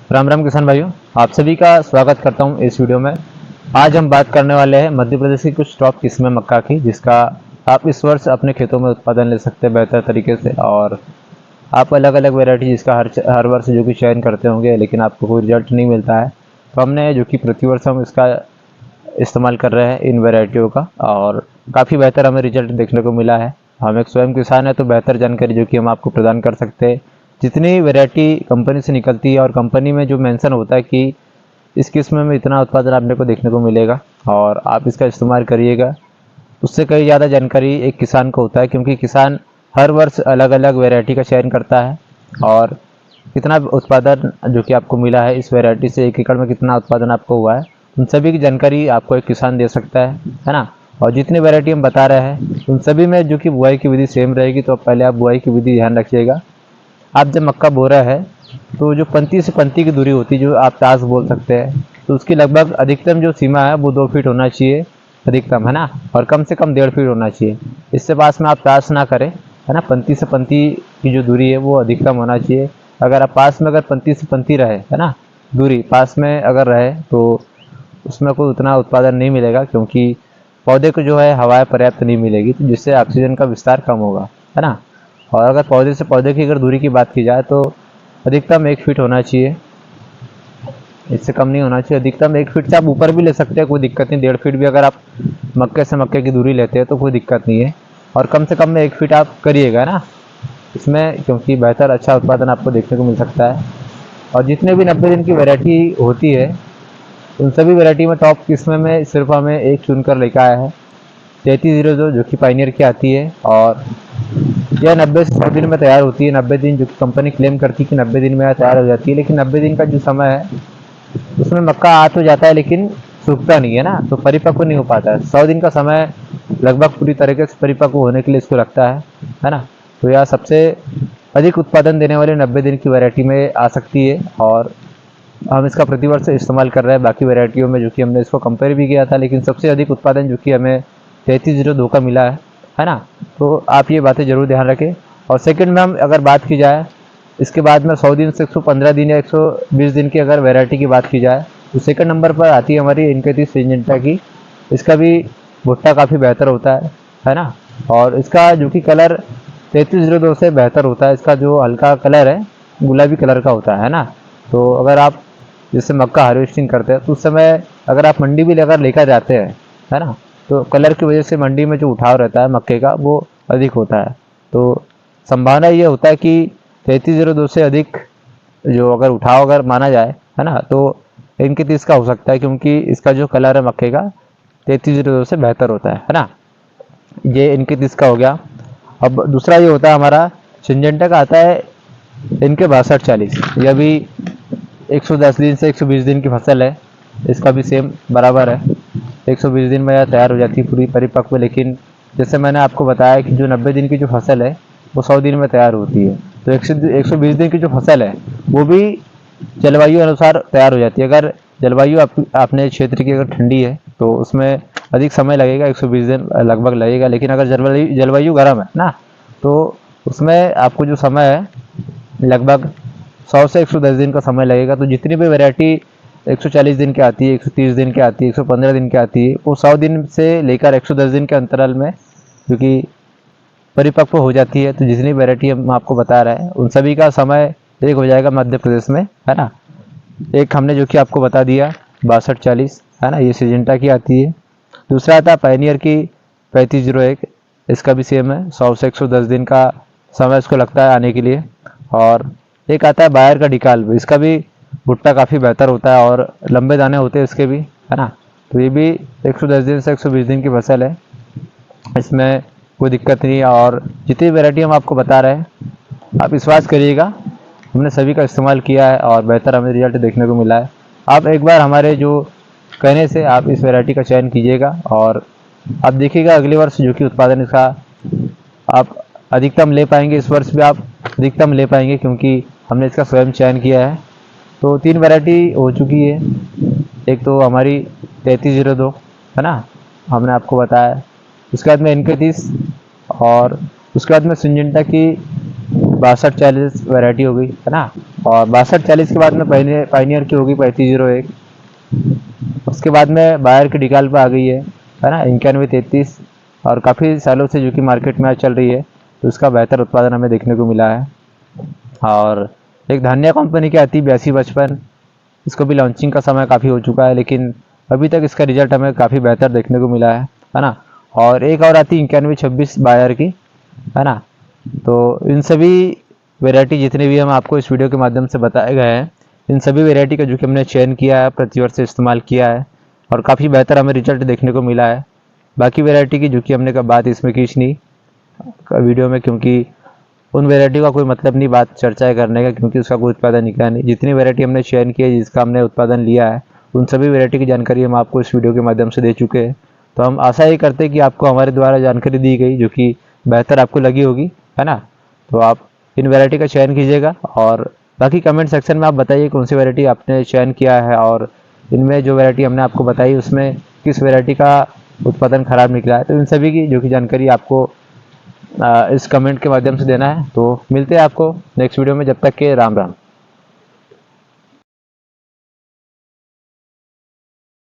राम राम किसान भाइयों, आप सभी का स्वागत करता हूं इस वीडियो में। आज हम बात करने वाले हैं मध्य प्रदेश की कुछ टॉप किस्में मक्का की, जिसका आप इस वर्ष अपने खेतों में उत्पादन ले सकते हैं बेहतर तरीके से। और आप अलग अलग वैरायटी जिसका हर वर्ष जो कि चयन करते होंगे, लेकिन आपको कोई रिजल्ट नहीं मिलता है, तो हमने जो कि प्रतिवर्ष हम इसका इस्तेमाल कर रहे हैं इन वैरायटियों का, और काफ़ी बेहतर हमें रिजल्ट देखने को मिला है। हम एक स्वयं किसान है, तो बेहतर जानकारी जो कि हम आपको प्रदान कर सकते हैं। जितनी वैरायटी कंपनी से निकलती है और कंपनी में जो मेंशन होता है कि इस किस्म में इतना उत्पादन आपने को देखने को मिलेगा और आप इसका इस्तेमाल करिएगा, उससे कई ज़्यादा जानकारी एक किसान को होता है, क्योंकि किसान हर वर्ष अलग अलग वैरायटी का चयन करता है। और कितना उत्पादन जो कि आपको मिला है इस वैरायटी से, 1 एकड़ में कितना उत्पादन आपको हुआ है, उन सभी की जानकारी आपको एक किसान दे सकता है ना। और जितनी वैरायटी हम बता रहे हैं उन सभी में जो कि बुआई की विधि सेम रहेगी, तो पहले आप बुआई की विधि ध्यान रखिएगा। आप जब मक्का बो रहे हैं तो जो पंक्ति से पंक्ति की दूरी होती है, जो आप ताश बोल सकते हैं, तो उसकी लगभग अधिकतम जो सीमा है वो 2 फीट होना चाहिए अधिकतम, है ना। और कम से कम 1.5 फीट होना चाहिए। इससे पास में आप ताश ना करें, है ना। पंक्ति से पंक्ति की जो दूरी है वो अधिकतम होना चाहिए। अगर आप पास में अगर पंक्ति से पंक्ति रहे, है ना, दूरी पास में अगर रहे, तो उसमें कोई उतना उत्पादन नहीं मिलेगा, क्योंकि पौधे को जो है हवाएं पर्याप्त नहीं मिलेगी, तो जिससे ऑक्सीजन का विस्तार कम होगा, है ना। और अगर पौधे से पौधे की अगर दूरी की बात की जाए तो अधिकतम 1 फीट होना चाहिए, इससे कम नहीं होना चाहिए। अधिकतम 1 फीट से आप ऊपर भी ले सकते हैं, कोई दिक्कत नहीं। 1.5 फीट भी अगर आप मक्के से मक्के की दूरी लेते हैं तो कोई दिक्कत नहीं है। और कम से कम में 1 फीट आप करिएगा ना इसमें, क्योंकि बेहतर अच्छा उत्पादन आपको देखने को मिल सकता है। और जितने भी 90 दिन की वैरायटी होती है, उन सभी वैरायटी में टॉप किस्में में सिर्फ हमें एक चुनकर लेकर आया है, 3302, जो कि पाइनियर की आती है। और यह 90 से 100 दिन में तैयार होती है। 90 दिन जो कंपनी क्लेम करती है कि 90 दिन में यह तैयार हो जाती है, लेकिन 90 दिन का जो समय है उसमें मक्का आ तो जाता है, लेकिन सूखता नहीं है ना, तो परिपक्व नहीं हो पाता है। 100 दिन का समय लगभग पूरी तरीके से परिपक्व होने के लिए इसको लगता है ना। तो यह सबसे अधिक उत्पादन देने वाले 90 दिन की वैरायटी में आ सकती है, और हम इसका प्रतिवर्ष इस्तेमाल कर रहे हैं बाकी वैरायटियों में, जो कि हमने इसको कंपेयर भी किया था, लेकिन सबसे अधिक उत्पादन जो कि हमें 3302 का मिला है ना। तो आप ये बातें जरूर ध्यान रखें। और सेकंड में हम अगर बात की जाए, इसके बाद में 100 दिन से 115 दिन या 120 दिन की अगर वैरायटी की बात की जाए, तो सेकंड नंबर पर आती है हमारी इनके सिंजेंटा की। इसका भी भुट्टा काफ़ी बेहतर होता है ना। और इसका जो कि कलर 3302 से बेहतर होता है। इसका जो हल्का कलर है गुलाबी कलर का होता है ना। तो अगर आप जैसे मक्का हार्वेस्टिंग करते हैं, तो उस समय अगर आप मंडी भी अगर लेकर जाते हैं, है ना, तो कलर की वजह से मंडी में जो उठाव रहता है मक्के का वो अधिक होता है। तो संभावना ये होता है कि 3302 से अधिक जो अगर उठाव अगर माना जाए, है ना, तो इनके 30 का हो सकता है, क्योंकि इसका जो कलर है मक्के का 3302 से बेहतर होता है ना। ये इनके 30 का हो गया। अब दूसरा ये होता है हमारा सिंजेंटा का, आता है इनके 6240। यह भी 110 दिन से 120 दिन की फसल है। इसका भी सेम बराबर है, 120 दिन में यह तैयार हो जाती है पूरी परिपक्व। लेकिन जैसे मैंने आपको बताया कि जो 90 दिन की जो फसल है वो 100 दिन में तैयार होती है, तो 120 दिन की जो फसल है वो भी जलवायु अनुसार तैयार हो जाती है। अगर जलवायु अपने क्षेत्र की अगर ठंडी है तो उसमें अधिक समय लगेगा, 120 दिन लगभग लगेगा। लेकिन अगर जलवायु गर्म है ना, तो उसमें आपको जो समय है लगभग 100 से 110 दिन का समय लगेगा। तो जितनी भी वैरायटी 140 दिन की आती है, 130 दिन की आती है, 115 दिन की आती है, वो 100 दिन से लेकर 110 दिन के अंतराल में क्योंकि परिपक्व हो जाती है। तो जितनी वैरायटी हम आपको बता रहे हैं उन सभी का समय एक हो जाएगा मध्य प्रदेश में, है ना। एक हमने जो कि आपको बता दिया 6240, है ना, ये सिजेंटा की आती है। दूसरा आता है पायनियर की 3501। इसका भी सेम है, 100 से 110 दिन का समय इसको लगता है आने के लिए। और एक आता है बायर का डिकाल, इसका भी भुट्टा काफ़ी बेहतर होता है और लंबे दाने होते हैं इसके भी, है ना। तो ये भी 110 दिन से 120 दिन की फसल है, इसमें कोई दिक्कत नहीं है। और जितनी वैरायटी हम आपको बता रहे हैं आप विश्वास करिएगा, हमने सभी का इस्तेमाल किया है और बेहतर हमें रिजल्ट देखने को मिला है। आप एक बार हमारे जो कहने से आप इस वैरायटी का चयन कीजिएगा, और आप देखिएगा अगले वर्ष जो कि उत्पादन इसका आप अधिकतम ले पाएंगे। इस वर्ष भी आप अधिकतम ले पाएंगे, क्योंकि हमने इसका स्वयं चयन किया है। तो 3 वैरायटी हो चुकी है। एक तो हमारी 3302, है ना, हमने आपको बताया। उसके बाद में इनके 30, और उसके बाद में सिंजेंटा की 6240 वैरायटी हो गई, है ना। और 6240 के बाद में पाइनियर की होगी 3501। उसके बाद में बायर की डिकाल पे आ गई है ना, 9133, और काफ़ी सालों से जो कि मार्केट में आज चल रही है, तो उसका बेहतर उत्पादन हमें देखने को मिला है। और एक धान्या कंपनी की आती है 8255, इसको भी लॉन्चिंग का समय काफ़ी हो चुका है, लेकिन अभी तक इसका रिजल्ट हमें काफ़ी बेहतर देखने को मिला है ना। और एक और आती है 9126 बायर की, है ना। तो इन सभी वेराइटी जितने भी हम आपको इस वीडियो के माध्यम से बताए गए हैं, इन सभी वेराइटी का जो कि हमने चयन किया है, प्रतिवर्ष से इस्तेमाल किया है, और काफ़ी बेहतर हमें रिजल्ट देखने को मिला है। बाकी वेराइटी की जो कि हमने बात इसमें की नहीं वीडियो में, क्योंकि उन वेराइटी का कोई मतलब नहीं बात चर्चा करने का, क्योंकि उसका कोई उत्पादन निकला नहीं। जितनी वेराइटी हमने चयन की है, जिसका हमने उत्पादन लिया है, उन सभी वेराइटी की जानकारी हम आपको इस वीडियो के माध्यम से दे चुके हैं। तो हम आशा ही करते हैं कि आपको हमारे द्वारा जानकारी दी गई जो कि बेहतर आपको लगी होगी, है ना। तो आप इन वेराइटी का चयन कीजिएगा, और बाकी कमेंट सेक्शन में आप बताइए कौन सी वेराइटी आपने चयन किया है, और इनमें जो वेराइटी हमने आपको बताई उसमें किस वेराइटी का उत्पादन खराब निकला है। तो इन सभी की जो कि जानकारी आपको इस कमेंट के माध्यम से देना है। तो मिलते हैं आपको नेक्स्ट वीडियो में, जब तक के राम राम।